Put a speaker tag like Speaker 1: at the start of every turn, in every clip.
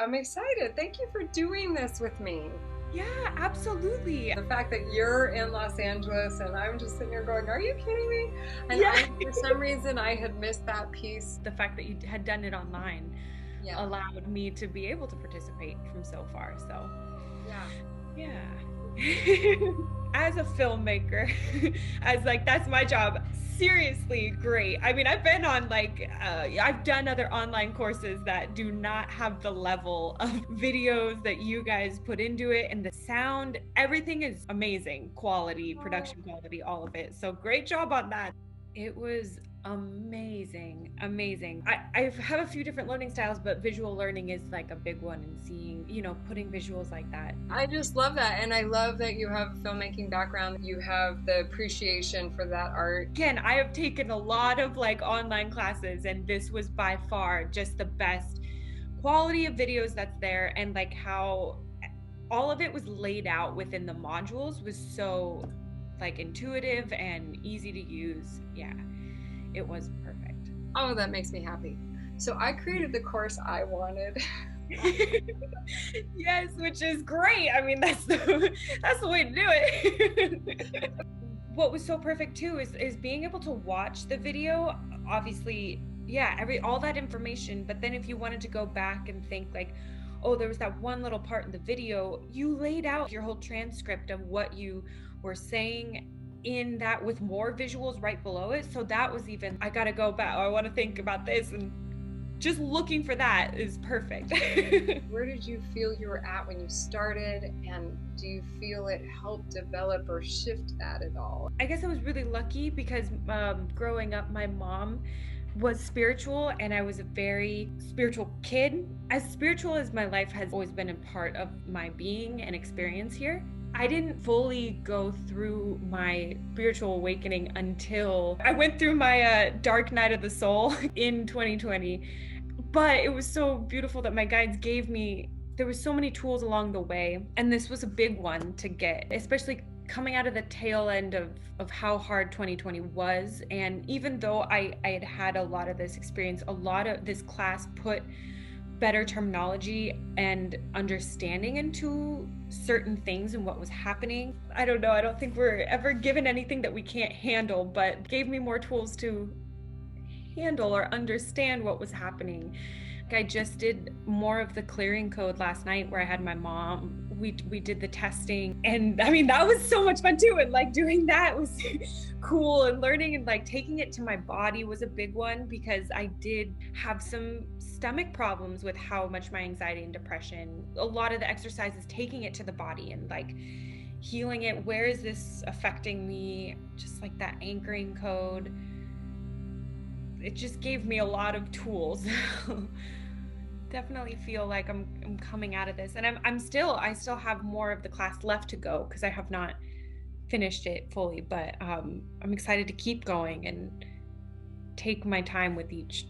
Speaker 1: I'm excited. Thank you for doing this with me.
Speaker 2: Yeah, absolutely.
Speaker 1: The fact that you're in Los Angeles and I'm just sitting here going, are you kidding me? And
Speaker 2: Yeah.
Speaker 1: for some reason, I had missed that piece.
Speaker 2: The fact that you had done it online allowed me to be able to participate from so far. So, yeah. As a filmmaker, as like, that's my job. Seriously great. I mean, I've been on I've done other online courses that do not have the level of videos that you guys put into it, and the sound, everything is amazing quality, production quality, all of it. So great job on that. It was amazing. I have a few different learning styles, but visual learning is like a big one, and seeing, putting visuals like that.
Speaker 1: I just love that. And I love that you have a filmmaking background. You have the appreciation for that art.
Speaker 2: Again, I have taken a lot of online classes, and this was by far just the best quality of videos that's there, and how all of it was laid out within the modules was so intuitive and easy to use. Yeah, it was perfect.
Speaker 1: Oh, that makes me happy. So I created the course I wanted.
Speaker 2: Yes, which is great. I mean, that's the way to do it. What was so perfect too is being able to watch the video. Obviously, yeah, all that information, but then if you wanted to go back and think oh, there was that one little part in the video, you laid out your whole transcript of what you were saying in that with more visuals right below it. So that was even, I gotta go back, I want to think about this, and just looking for that is perfect.
Speaker 1: Where did you feel you were at when you started, and do you feel it helped develop or shift that at all?
Speaker 2: I guess I was really lucky because growing up, my mom was spiritual, and I was a very spiritual kid. As spiritual as my life has always been a part of my being and experience here, I didn't fully go through my spiritual awakening until I went through my dark night of the soul in 2020. But it was so beautiful that my guides gave me, there were so many tools along the way, and this was a big one to get, especially coming out of the tail end of how hard 2020 was. And even though I had had a lot of this experience, a lot of this class put better terminology and understanding into certain things and what was happening. I don't know, I don't think we're ever given anything that we can't handle, but gave me more tools to handle or understand what was happening. I just did more of the clearing code last night, where I had my mom, we did the testing, and I mean, that was so much fun too, and doing that was cool, and learning and taking it to my body was a big one, because I did have some stomach problems with how much my anxiety and depression, a lot of the exercises, taking it to the body and healing it. Where is this affecting me? Just that anchoring code. It just gave me a lot of tools. Definitely feel like I'm coming out of this, and I still have more of the class left to go, because I have not finished it fully, but I'm excited to keep going and take my time with each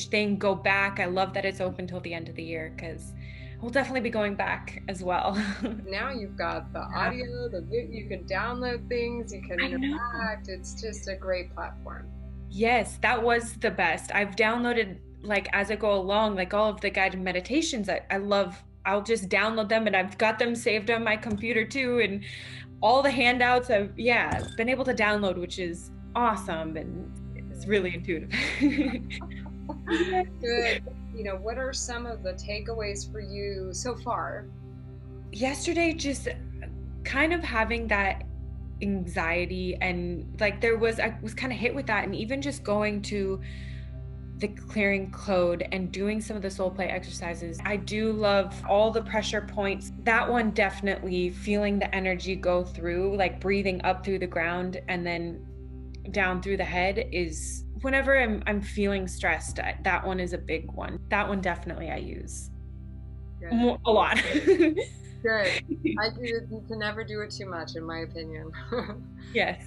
Speaker 2: thing, go back. I love that it's open till the end of the year, because we'll definitely be going back as well.
Speaker 1: Now you've got the audio, the video, you can download things, you can interact. It's just a great platform.
Speaker 2: Yes, that was the best. I've downloaded as I go along, all of the guided meditations. I love, I'll just download them, and I've got them saved on my computer too, and all the handouts I've been able to download, which is awesome, and it's really intuitive.
Speaker 1: Good. What are some of the takeaways for you so far?
Speaker 2: Yesterday, just kind of having that anxiety, and I was kind of hit with that, and even just going to the clearing code and doing some of the soul play exercises. I do love all the pressure points. That one, definitely feeling the energy go through, breathing up through the ground and then down through the head, is whenever I'm feeling stressed, that one is a big one. That one definitely I use a lot.
Speaker 1: Good. You can never do it too much, in my opinion.
Speaker 2: Yes.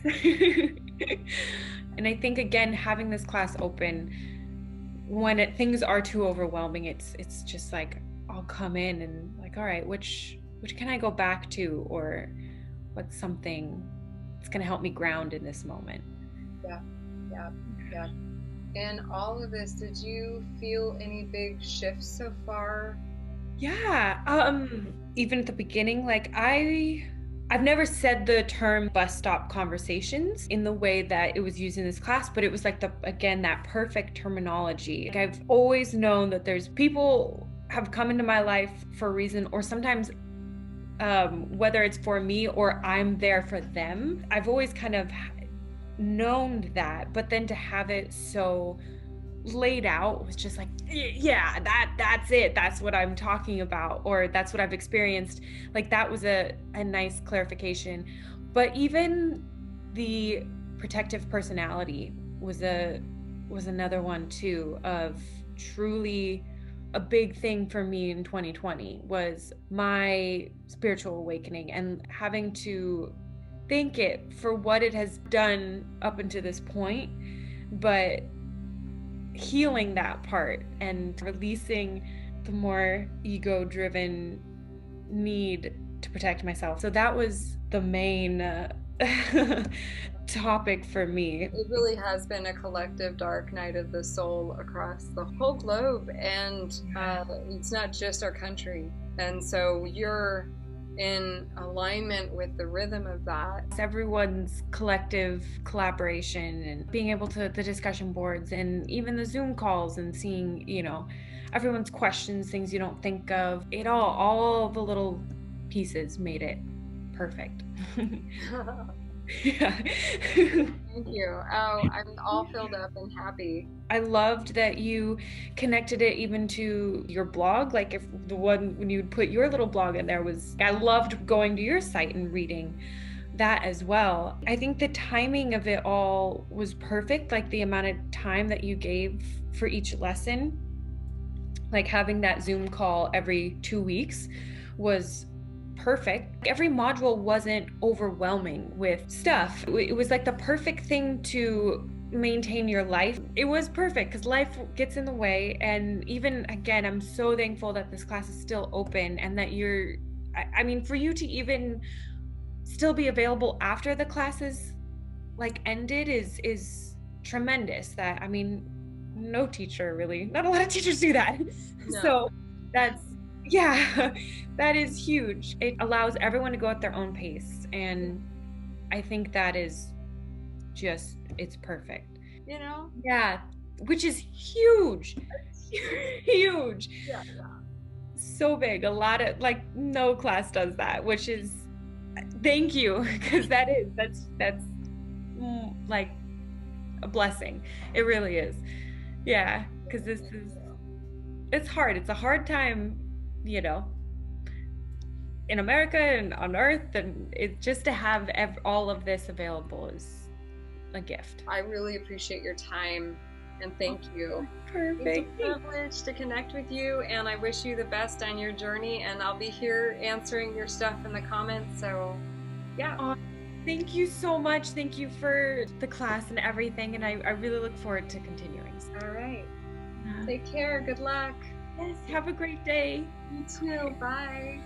Speaker 2: And I think, again, having this class open, when things are too overwhelming, it's just I'll come in and all right, which can I go back to, or what's something that's going to help me ground in this moment.
Speaker 1: Yeah. In all of this, did you feel any big shifts so far
Speaker 2: Yeah. Even at the beginning, like I've never said the term bus stop conversations in the way that it was used in this class, but it was like again, that perfect terminology. Like I've always known that there's people have come into my life for a reason, or sometimes whether it's for me or I'm there for them. I've always kind of known that, but then to have it so laid out was just like, yeah, that's it, that's what I'm talking about, or that's what I've experienced. Like that was a nice clarification. But even the protective personality was another one too, of truly a big thing for me in 2020 was my spiritual awakening, and having to thank it for what it has done up until this point, but healing that part and releasing the more ego-driven need to protect myself. So that was the main topic for me.
Speaker 1: It really has been a collective dark night of the soul across the whole globe, and it's not just our country. And so you're in alignment with the rhythm of that.
Speaker 2: It's everyone's collective collaboration, and being able to the discussion boards and even the Zoom calls, and seeing, you know, everyone's questions, things you don't think of. It all the little pieces made it perfect. Yeah.
Speaker 1: Thank you. Oh, I'm all filled up and happy.
Speaker 2: I loved that you connected it even to your blog. Like if the one when you put your little blog in there was, I loved going to your site and reading that as well. I think the timing of it all was perfect. Like the amount of time that you gave for each lesson, like having that Zoom call every 2 weeks was perfect. Every module wasn't overwhelming with stuff. It was like the perfect thing to maintain your life. It was perfect because life gets in the way. And even again, I'm so thankful that this class is still open, and that I mean, for you to even still be available after the classes like ended is tremendous. That, I mean, no teacher really, not a lot of teachers do that. No. So that's, yeah, that is huge. It allows everyone to go at their own pace, and I think that is just, it's perfect.
Speaker 1: You know?
Speaker 2: Yeah, which is huge. Huge.
Speaker 1: Yeah.
Speaker 2: So big. A lot of, like, no class does that, which is, thank you, because that's like a blessing. It really is. Yeah, because it's hard. It's a hard time, you know, in America and on Earth, and it just to have all of this available is a gift.
Speaker 1: I really appreciate your time, and thank you.
Speaker 2: Perfect.
Speaker 1: It's a privilege to connect with you, and I wish you the best on your journey, and I'll be here answering your stuff in the comments. So yeah.
Speaker 2: Thank you so much. Thank you for the class and everything, and I really look forward to continuing.
Speaker 1: All right. Take care. Good luck.
Speaker 2: Yes, have a great day.
Speaker 1: You too. Bye.